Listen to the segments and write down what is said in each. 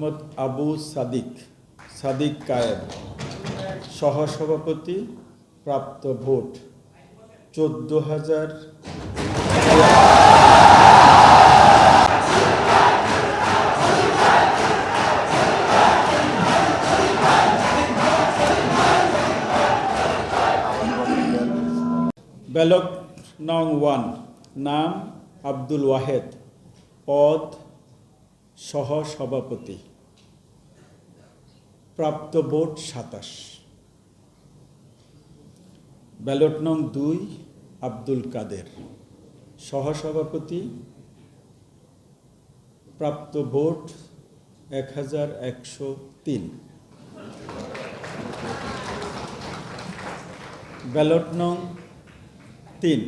মোহাম্মদ আবু সাদিক সাদিক কায়েম, সহসভাপতি, প্রাপ্ত ভোট 14,000। ব্যালট নং 1, নাম আব্দুল ওয়াহেদ, পদ সহসভাপতি, প্রাপ্ত ভোট 27। ব্যালট নং 2, আব্দুল কাদের, সহসভাপতি, প্রাপ্ত ভোট 1103। ব্যালট নং 3,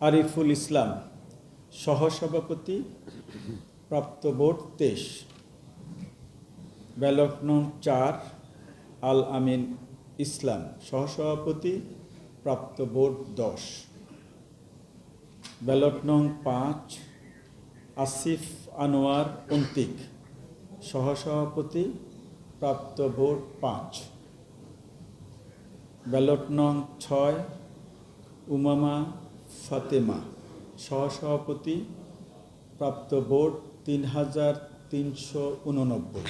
আরিফুল ইসলাম, সহসভাপতি, প্রাপ্ত ভোট 23। ব্যালট নং 4, আল আমিন ইসলাম, সহসভাপতি, প্রাপ্ত ভোট 10। ব্যালট নং 5, আসিফ আনোয়ার অন্তিক, সহসভাপতি, প্রাপ্ত ভোট 5। ব্যালট নং 6, উমামা ফাতেমা, সহসভাপতি, প্রাপ্ত ভোট 3,389।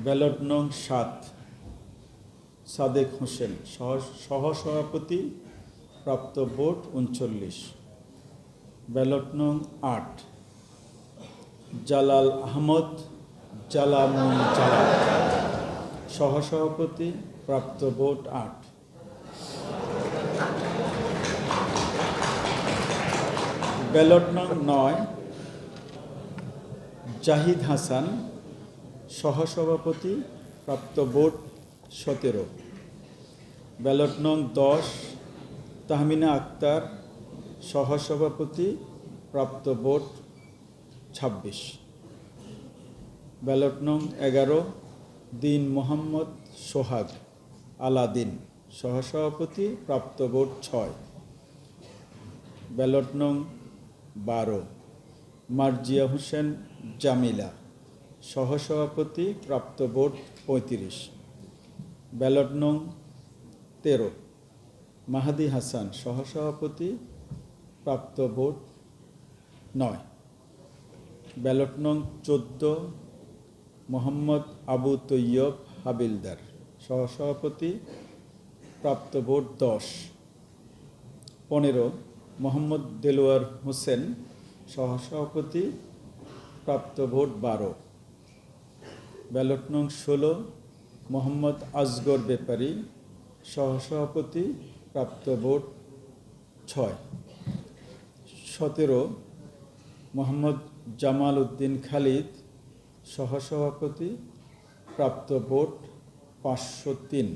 ব্যালট নং 7, সাদেক হোসেন, সহসভাপতি, প্রাপ্ত ভোট 39। ব্যালট নং 8, জালাল আহমদ জালাল, সহসভাপতি, প্রাপ্ত ভোট 8। ব্যালট নং 9, জাহিদ হাসান, সহসভাপতি, প্রাপ্ত ভোট 17। ব্যালট নং 10, তাহমিনা আক্তার, সহসভাপতি, প্রাপ্ত ভোট 26। ব্যালট নং 11, দিন মোহাম্মদ সোহাগ আলাদিন, সহসভাপতি, প্রাপ্ত ভোট 6। ব্যালট নং 12, মার্জিয়া হোসেন জামিলা, সহসভাপতি, প্রাপ্ত ভোট 35। ব্যালট নং 13, মাহাদি হাসান, সহসভাপতি, প্রাপ্ত ভোট 9। ব্যালট নং 14, মোহাম্মদ আবু তৈয়ব হাবিলদার, সহসভাপতি, প্রাপ্ত ভোট 10। 15, মোহাম্মদ দেলোয়ার হোসেন, সহসভাপতি, প্রাপ্ত ভোট 12। ব্যালট নং 16, মোহাম্মদ আসগর ব্যাপারী, সহসভাপতি, প্রাপ্ত ভোট 6। 17, মোহাম্মদ জামাল উদ্দিন খালিদ, সহসভাপতি, প্রাপ্ত ভোট 503।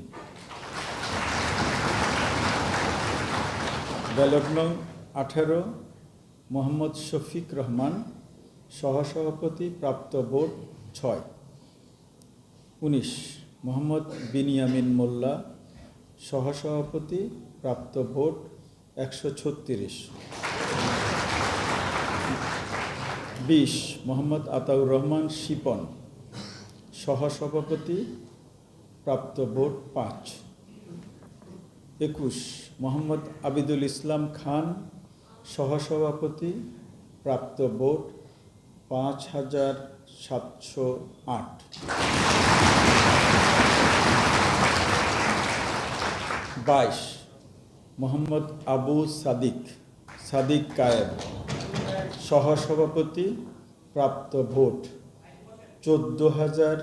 ব্যালট নং 18, মোহাম্মদ শফিক রহমান, সহসভাপতি, প্রাপ্ত ভোট 6। 19, মোহাম্মদ বিনিয়ামিন মোল্লা, সহসভাপতি, প্রাপ্ত ভোট 136। 20, মোহাম্মদ আতাউর রহমান শিপন, সহসভাপতি, প্রাপ্ত ভোট 5। 21, মোহাম্মদ আবিদুল ইসলাম খান, সহসভাপতি, প্রাপ্ত ভোট 5,708। 22, মোহাম্মদ আবু সাদিক কায়েম, সহসভাপতি, প্রাপ্ত ভোট 14,000।